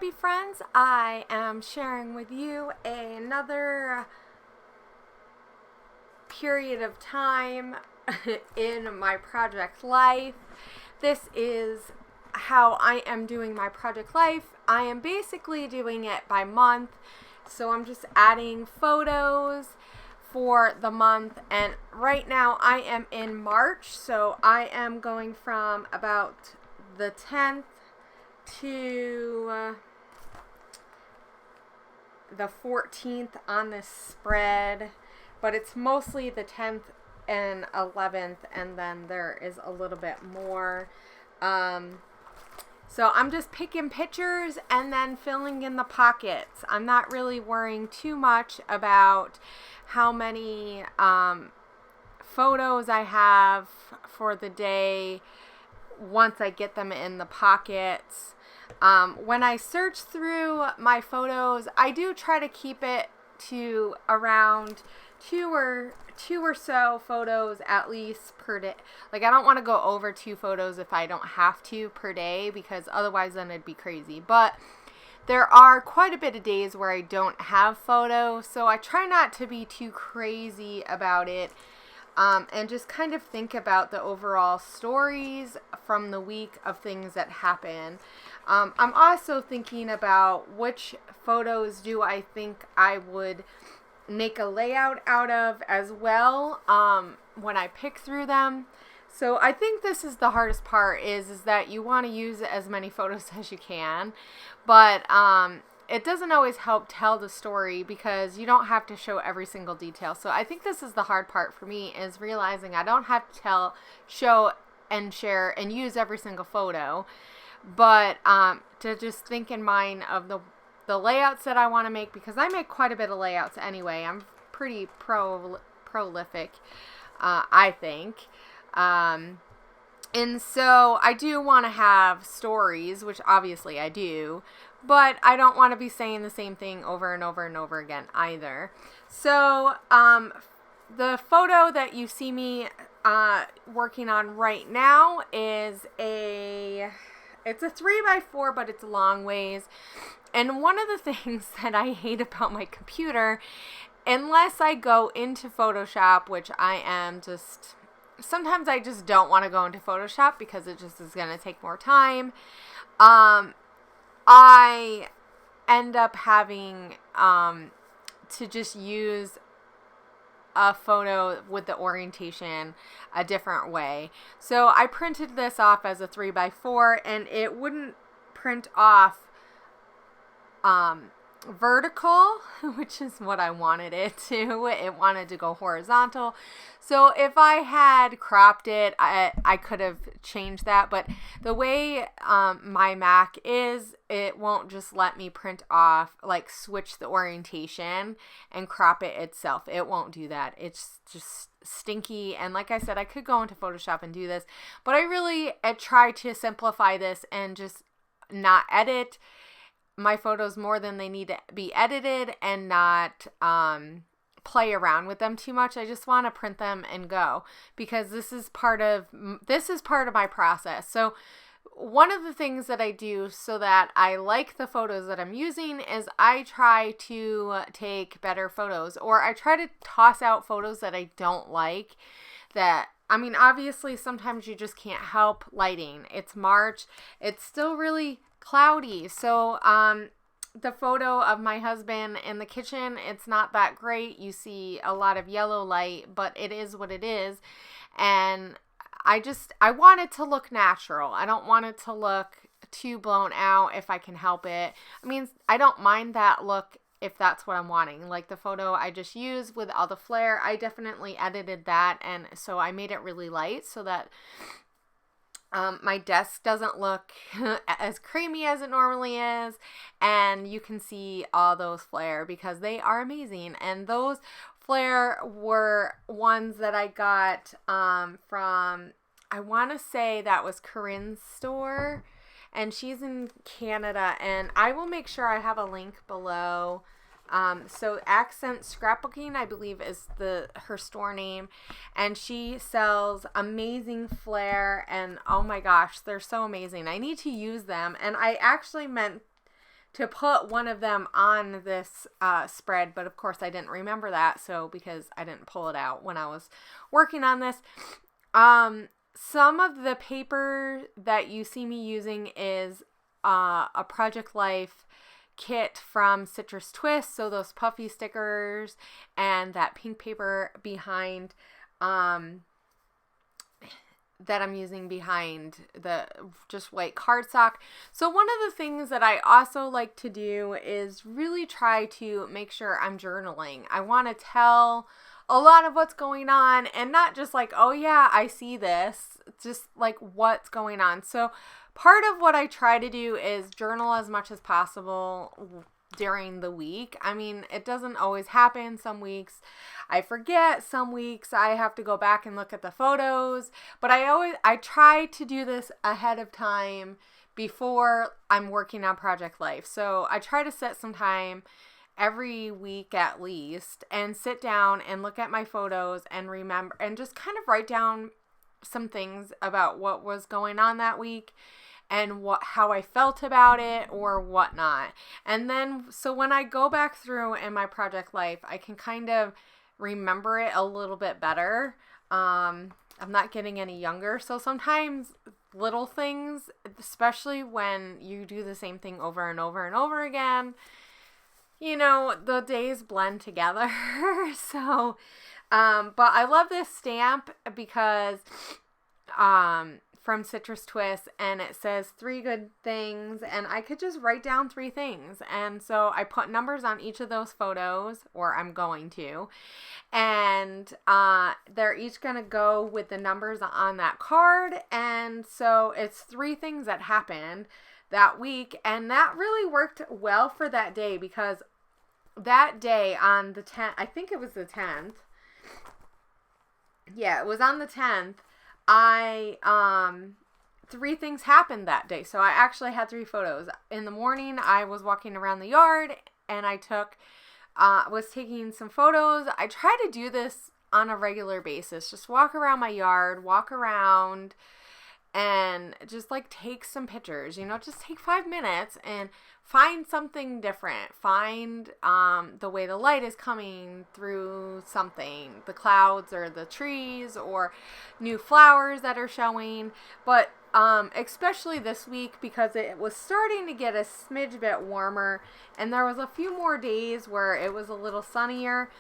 Scrappy friends. I am sharing with you another period of time in my project life. This is how I am doing my project life. I am basically doing it by month, so I'm just adding photos for the month, and right now I am in March, so I am going from about the 10th to the 14th on this spread, but it's mostly the 10th and 11th, and then there is a little bit more. So I'm just picking pictures and then filling in the pockets. I'm not really worrying too much about how many photos I have for the day once I get them in the pockets. When I search through my photos, I do try to keep it to around two or so photos at least per day. Like, I don't want to go over 2 photos if I don't have to per day, because otherwise then it'd be crazy. But there are quite a bit of days where I don't have photos, so I try not to be too crazy about it, and just kind of think about the overall stories from the week of things that happen. I'm also thinking about which photos do I think I would make a layout out of as well when I pick through them. So I think this is the hardest part, is that you want to use as many photos as you can, but it doesn't always help tell the story because you don't have to show every single detail. So I think this is the hard part for me, is realizing I don't have to show and share and use every single photo, but to just think in mind of the layouts that I want to make, because I make quite a bit of layouts anyway. I'm pretty prolific, I think. And so I do want to have stories, which obviously I do, but I don't want to be saying the same thing over and over and over again either. So the photo that you see me working on right now is it's a 3x4, but it's long ways. And one of the things that I hate about my computer, unless I go into Photoshop, which I am just, sometimes I just don't want to go into Photoshop because it just is going to take more time. I end up having to just use a photo with the orientation a different way. So I printed this off as a 3x4, and it wouldn't print off vertical, which is what I wanted it to. It wanted to go horizontal. So if I had cropped it, I could have changed that. But the way my Mac is, it won't just let me print off, like switch the orientation and crop it itself. It won't do that. It's just stinky. And like I said, I could go into Photoshop and do this, but I try to simplify this and just not edit my photos more than they need to be edited, and not play around with them too much. I just want to print them and go, because this is part of my process. So one of the things that I do so that I like the photos that I'm using is I try to take better photos, or I try to toss out photos that I don't like. Obviously sometimes you just can't help lighting. It's March. It's still really cloudy. So the photo of my husband in the kitchen, it's not that great. You see a lot of yellow light, but it is what it is. And I want it to look natural. I don't want it to look too blown out if I can help it. I don't mind that look if that's what I'm wanting. Like the photo I just used with all the Flair, I definitely edited that, and so I made it really light so that my desk doesn't look as creamy as it normally is, and you can see all those Flair because they are amazing. And those Flair were ones that I got from, I want to say that was Kareen's store, and she's in Canada, and I will make sure I have a link below. So Accent Scrapbooking, I believe, is her store name, and she sells amazing Flair, and oh my gosh, they're so amazing. I need to use them, and I actually meant to put one of them on this spread, but of course I didn't remember that, so because I didn't pull it out when I was working on this. Some of the paper that you see me using is a Project Life kit from Citrus Twist, so those puffy stickers and that pink paper behind that I'm using behind the just white cardstock. So one of the things that I also like to do is really try to make sure I'm journaling. I want to tell a lot of what's going on, and not just like, oh yeah, I see this, just like what's going on. So part of what I try to do is journal as much as possible during the week. I mean, it doesn't always happen. Some weeks I forget, some weeks I have to go back and look at the photos, but I try to do this ahead of time before I'm working on Project Life. So I try to set some time every week at least and sit down and look at my photos and remember and just kind of write down some things about what was going on that week and how I felt about it or whatnot. And then, so when I go back through in my Project Life, I can kind of remember it a little bit better. I'm not getting any younger, so sometimes little things, especially when you do the same thing over and over and over again, you know, the days blend together. So, but I love this stamp because, from Citrus Twist, and it says 3 good things, and I could just write down 3 things. And so I put numbers on each of those photos, or I'm going to, and they're each going to go with the numbers on that card. And so it's 3 things that happened that week, and that really worked well for that day, because that day on the 10th, I think it was the 10th. Yeah, it was on the 10th. 3 things happened that day. So I actually had 3 photos. In the morning, I was walking around the yard and I was taking some photos. I try to do this on a regular basis. Just walk around my yard, walk around and just like take some pictures, you know, just take 5 minutes and find something different. Find the way the light is coming through something, the clouds or the trees or new flowers that are showing. But especially this week, because it was starting to get a smidge bit warmer and there was a few more days where it was a little sunnier.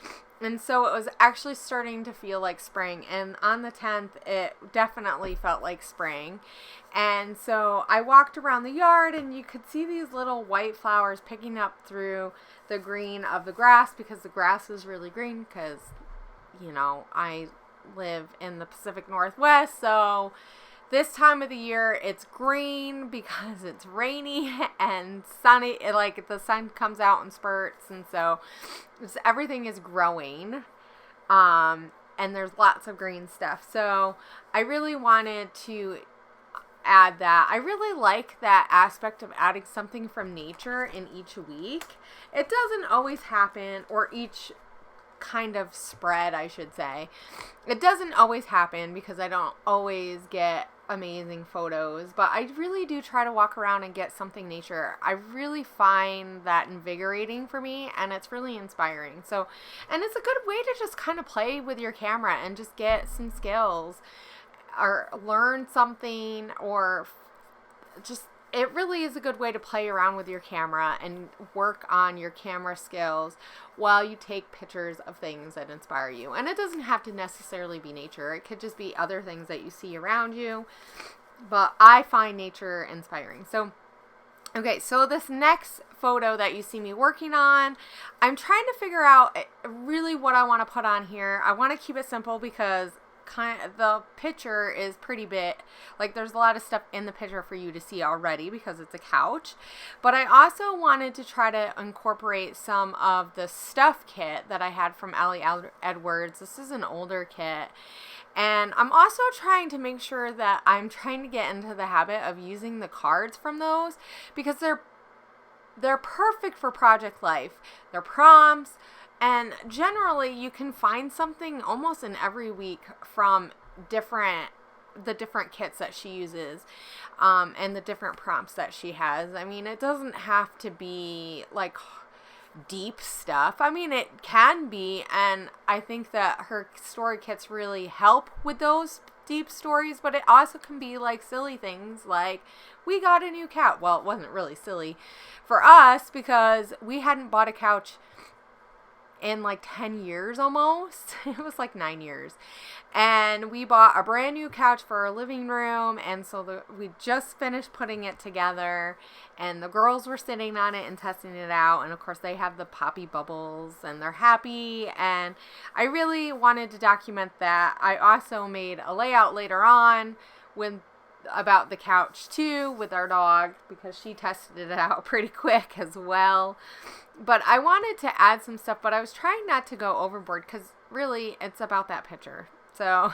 And so it was actually starting to feel like spring. And on the 10th, it definitely felt like spring. And so I walked around the yard and you could see these little white flowers picking up through the green of the grass, because the grass is really green because, you know, I live in the Pacific Northwest. So this time of the year, it's green because it's rainy and sunny. Like the sun comes out in spurts, and so everything is growing. And there's lots of green stuff. So I really wanted to add that. I really like that aspect of adding something from nature in each week. It doesn't always happen, or each kind of spread, I should say. It doesn't always happen because I don't always get amazing photos, but I really do try to walk around and get something nature. I really find that invigorating for me, and it's really inspiring. So, and it's a good way to just kind of play with your camera and just get some skills or learn something, or just, it really is a good way to play around with your camera and work on your camera skills while you take pictures of things that inspire you. And it doesn't have to necessarily be nature. It could just be other things that you see around you. But I find nature inspiring. So, okay, so this next photo that you see me working on, I'm trying to figure out really what I want to put on here. I want to keep it simple because the picture is pretty big. Like, there's a lot of stuff in the picture for you to see already because it's a couch. But I also wanted to try to incorporate some of the stuff kit that I had from Allie Edwards. This is an older kit. And I'm also trying to make sure that I'm trying to get into the habit of using the cards from those, because they're perfect for Project Life. They're prompts. And generally, you can find something almost in every week from different the different kits that she uses, and the different prompts that she has. I mean, it doesn't have to be like deep stuff. I mean, it can be, and I think that her story kits really help with those deep stories, but it also can be like silly things like, we got a new couch. Well, it wasn't really silly for us because we hadn't bought a couch in like 10 years almost. It was like 9 years. And we bought a brand new couch for our living room. And so we just finished putting it together. And the girls were sitting on it and testing it out. And of course they have the poppy bubbles and they're happy. And I really wanted to document that. I also made a layout later on about the couch too with our dog because she tested it out pretty quick as well. But I wanted to add some stuff, but I was trying not to go overboard because really it's about that picture. So,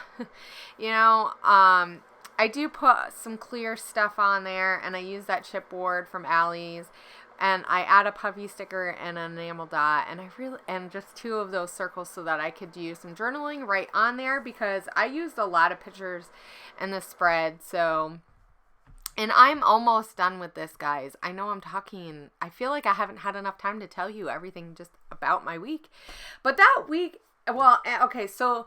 I do put some clear stuff on there, and I use that chipboard from Allie's, and I add a puffy sticker and an enamel dot, and just 2 of those circles so that I could do some journaling right on there because I used a lot of pictures in the spread. So, and I'm almost done with this, guys. I know I'm talking, I feel like I haven't had enough time to tell you everything just about my week. But that week, well, okay, so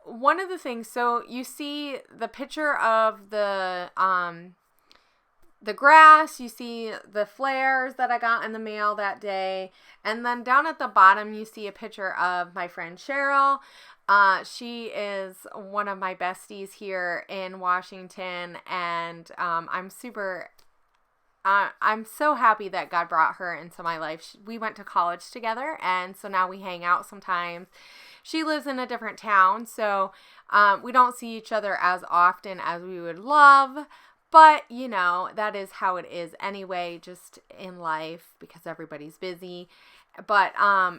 one of the things, so you see the picture of the grass, you see the flares that I got in the mail that day, and then down at the bottom you see a picture of my friend Cheryl. She is one of my besties here in Washington, and I'm so happy that God brought her into my life. We went to college together, and so now we hang out sometimes. She lives in a different town, so we don't see each other as often as we would love, but, that is how it is anyway, just in life, because everybody's busy. But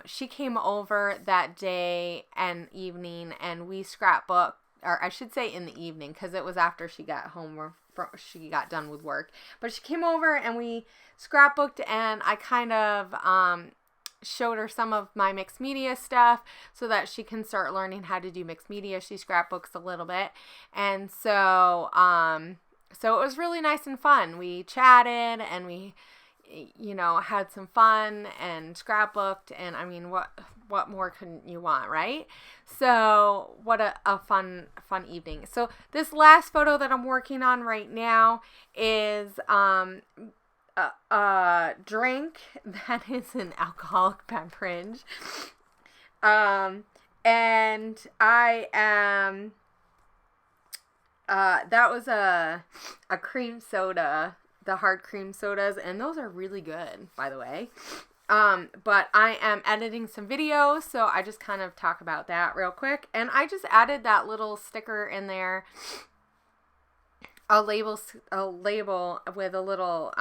she came over that day and evening, and we scrapbooked, or I should say in the evening, because it was after she got home or she got done with work. But she came over and we scrapbooked, and I kind of showed her some of my mixed media stuff so that she can start learning how to do mixed media. She scrapbooks a little bit, and so it was really nice and fun. We chatted and we had some fun and scrapbooked, and I mean, what more couldn't you want, right? So what a fun evening. So this last photo that I'm working on right now is a drink that is an alcoholic beverage, and I am that was a cream soda, the hard cream sodas, and those are really good, by the way. But I am editing some videos, so I just kind of talk about that real quick. And I just added that little sticker in there, a label with a little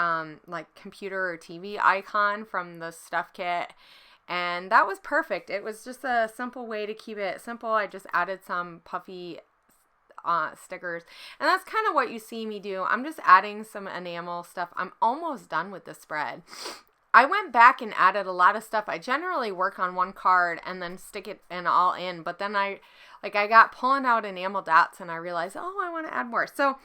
like computer or TV icon from the stuff kit. And that was perfect. It was just a simple way to keep it simple. I just added some puffy stickers, and that's kind of what you see me do. I'm just adding some enamel stuff. I'm almost done with the spread. I went back and added a lot of stuff. I generally work on one card and then stick it all in, but then I got pulling out enamel dots and I realized, I want to add more. So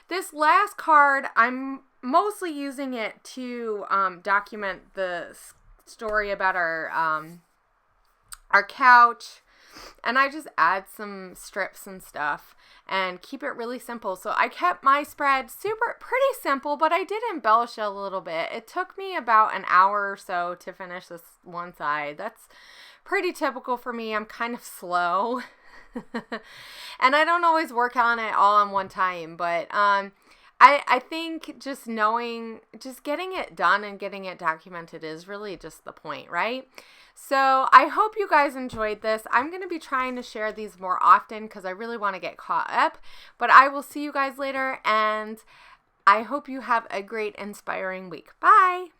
this last card, I'm mostly using it to document the story about our couch, and I just add some strips and stuff and keep it really simple. So I kept my spread pretty simple, but I did embellish it a little bit. It took me about an hour or so to finish this one side. That's pretty typical for me. I'm kind of slow. And I don't always work on it all in one time, but I think just getting it done and getting it documented is really just the point, right? So I hope you guys enjoyed this. I'm going to be trying to share these more often because I really want to get caught up, but I will see you guys later, and I hope you have a great, inspiring week. Bye!